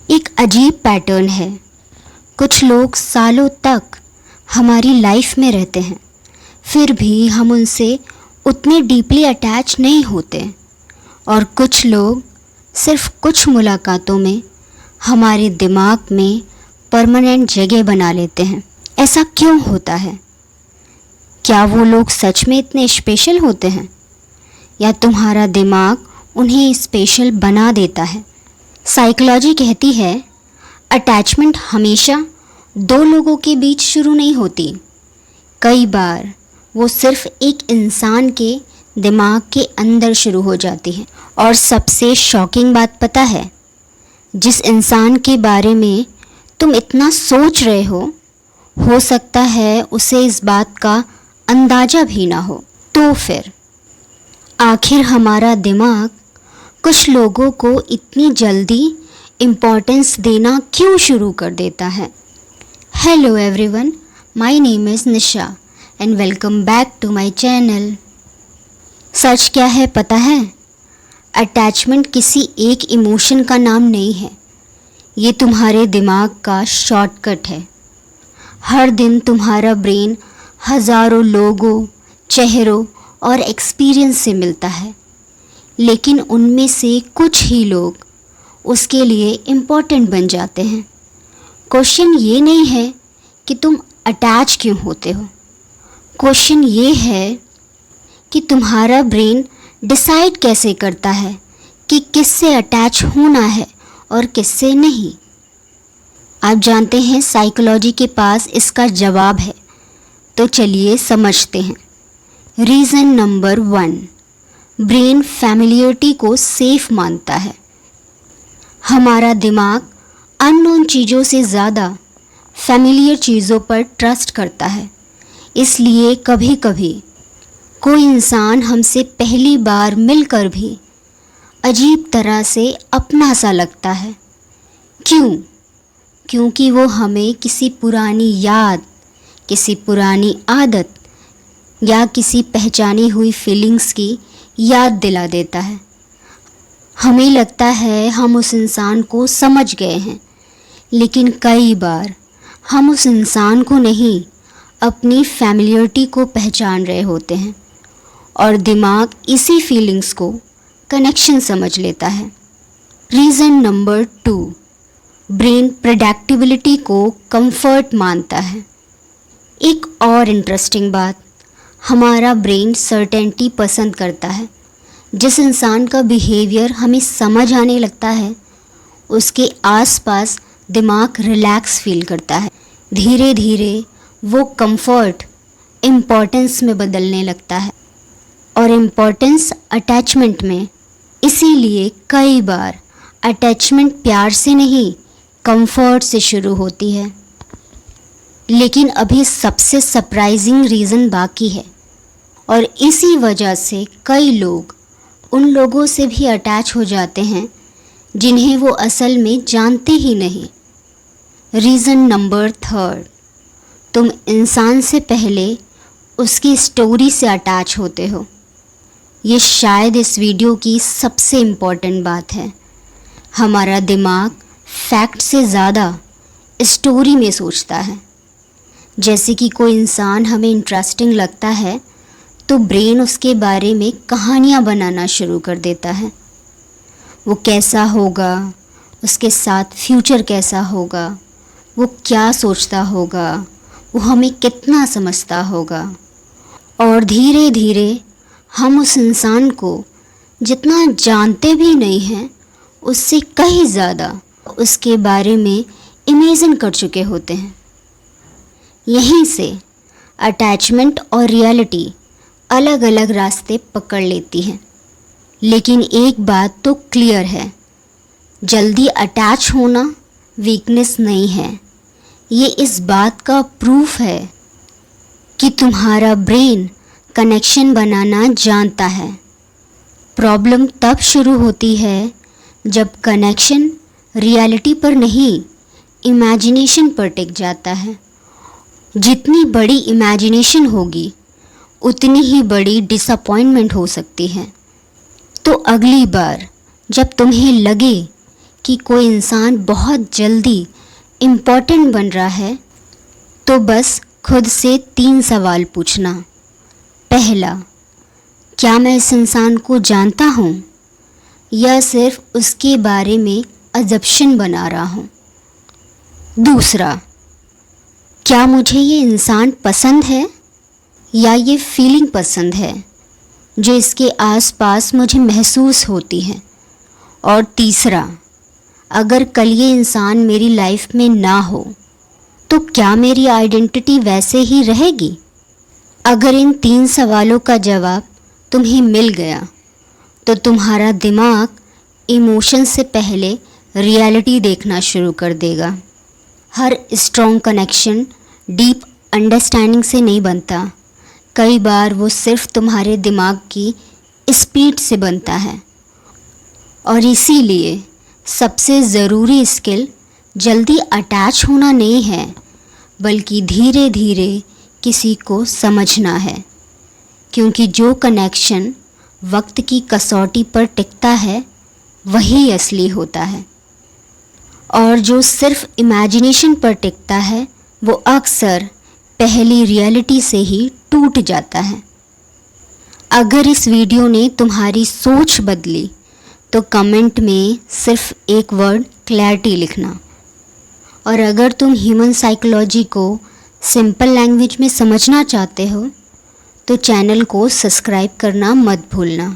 एक अजीब पैटर्न है। कुछ लोग सालों तक हमारी लाइफ में रहते हैं, फिर भी हम उनसे उतने डीपली अटैच नहीं होते, और कुछ लोग सिर्फ कुछ मुलाकातों में हमारे दिमाग में परमानेंट जगह बना लेते हैं। ऐसा क्यों होता है? क्या वो लोग सच में इतने स्पेशल होते हैं, या तुम्हारा दिमाग उन्हें स्पेशल बना देता है? साइकोलॉजी कहती है अटैचमेंट हमेशा दो लोगों के बीच शुरू नहीं होती। कई बार वो सिर्फ एक इंसान के दिमाग के अंदर शुरू हो जाती है। और सबसे शॉकिंग बात पता है, जिस इंसान के बारे में तुम इतना सोच रहे हो सकता है उसे इस बात का अंदाज़ा भी ना हो। तो फिर आखिर हमारा दिमाग कुछ लोगों को इतनी जल्दी इम्पोर्टेंस देना क्यों शुरू कर देता है? Hello everyone, my name is Nisha and welcome back to my channel. सच क्या है पता है? अटैचमेंट किसी एक इमोशन का नाम नहीं है, ये तुम्हारे दिमाग का शॉर्टकट है। हर दिन तुम्हारा ब्रेन हज़ारों लोगों, चेहरों और एक्सपीरियंस से मिलता है, लेकिन उनमें से कुछ ही लोग उसके लिए इम्पोर्टेंट बन जाते हैं। क्वेश्चन ये नहीं है कि तुम अटैच क्यों होते हो, क्वेश्चन ये है कि तुम्हारा ब्रेन डिसाइड कैसे करता है कि किससे अटैच होना है और किससे नहीं। आप जानते हैं साइकोलॉजी के पास इसका जवाब है, तो चलिए समझते हैं। रीज़न नंबर 1, ब्रेन फैमिलियरिटी को सेफ मानता है। हमारा दिमाग अननोन चीज़ों से ज़्यादा फैमिलियर चीज़ों पर ट्रस्ट करता है। इसलिए कभी कभी कोई इंसान हमसे पहली बार मिलकर भी अजीब तरह से अपना सा लगता है। क्यों? क्योंकि वो हमें किसी पुरानी याद, किसी पुरानी आदत या किसी पहचानी हुई फीलिंग्स की याद दिला देता है। हमें लगता है हम उस इंसान को समझ गए हैं, लेकिन कई बार हम उस इंसान को नहीं, अपनी फैमिलियरिटी को पहचान रहे होते हैं, और दिमाग इसी फीलिंग्स को कनेक्शन समझ लेता है। रीज़न नंबर 2, ब्रेन प्रेडिक्टेबिलिटी को कंफर्ट मानता है। एक और इंटरेस्टिंग बात, हमारा ब्रेन सर्टेनिटी पसंद करता है। जिस इंसान का बिहेवियर हमें समझ आने लगता है, उसके आसपास दिमाग रिलैक्स फील करता है। धीरे धीरे वो कंफर्ट इम्पोर्टेंस में बदलने लगता है, और इम्पोर्टेंस अटैचमेंट में। इसीलिए कई बार अटैचमेंट प्यार से नहीं, कंफर्ट से शुरू होती है। लेकिन अभी सबसे सरप्राइजिंग रीज़न बाकी है, और इसी वजह से कई लोग उन लोगों से भी अटैच हो जाते हैं जिन्हें वो असल में जानते ही नहीं। रीज़न नंबर 3, तुम इंसान से पहले उसकी स्टोरी से अटैच होते हो। ये शायद इस वीडियो की सबसे इम्पॉर्टेंट बात है। हमारा दिमाग फैक्ट से ज़्यादा स्टोरी में सोचता है। जैसे कि कोई इंसान हमें इंटरेस्टिंग लगता है, तो ब्रेन उसके बारे में कहानियाँ बनाना शुरू कर देता है। वो कैसा होगा, उसके साथ फ्यूचर कैसा होगा, वो क्या सोचता होगा, वो हमें कितना समझता होगा। और धीरे धीरे हम उस इंसान को जितना जानते भी नहीं हैं, उससे कहीं ज़्यादा उसके बारे में इमेजिन कर चुके होते हैं। यहीं से अटैचमेंट और रियलिटी अलग अलग रास्ते पकड़ लेती हैं। लेकिन एक बात तो क्लियर है, जल्दी अटैच होना वीकनेस नहीं है। ये इस बात का प्रूफ है कि तुम्हारा ब्रेन कनेक्शन बनाना जानता है। प्रॉब्लम तब शुरू होती है जब कनेक्शन रियलिटी पर नहीं, इमेजिनेशन पर टिक जाता है। जितनी बड़ी इमेजिनेशन होगी, उतनी ही बड़ी डिसअपॉइंटमेंट हो सकती है। तो अगली बार जब तुम्हें लगे कि कोई इंसान बहुत जल्दी इम्पोर्टेंट बन रहा है, तो बस खुद से 3 सवाल पूछना। पहला, क्या मैं इस इंसान को जानता हूँ या सिर्फ उसके बारे में अजम्पशन बना रहा हूँ? दूसरा, क्या मुझे ये इंसान पसंद है या ये फीलिंग पसंद है जो इसके आसपास मुझे महसूस होती है? और तीसरा, अगर कल ये इंसान मेरी लाइफ में ना हो तो क्या मेरी आइडेंटिटी वैसे ही रहेगी? अगर इन 3 सवालों का जवाब तुम्हें मिल गया तो तुम्हारा दिमाग इमोशन से पहले रियलिटी देखना शुरू कर देगा। हर स्ट्रॉन्ग कनेक्शन डीप अंडरस्टैंडिंग से नहीं बनता। कई बार वो सिर्फ तुम्हारे दिमाग की स्पीड से बनता है। और इसीलिए सबसे ज़रूरी स्किल जल्दी अटैच होना नहीं है, बल्कि धीरे धीरे किसी को समझना है। क्योंकि जो कनेक्शन वक्त की कसौटी पर टिकता है वही असली होता है, और जो सिर्फ इमेजिनेशन पर टिकता है वो अक्सर पहली रियलिटी से ही टूट जाता है। अगर इस वीडियो ने तुम्हारी सोच बदली तो कमेंट में सिर्फ एक वर्ड क्लैरिटी लिखना। और अगर तुम ह्यूमन साइकोलॉजी को सिंपल लैंग्वेज में समझना चाहते हो तो चैनल को सब्सक्राइब करना मत भूलना।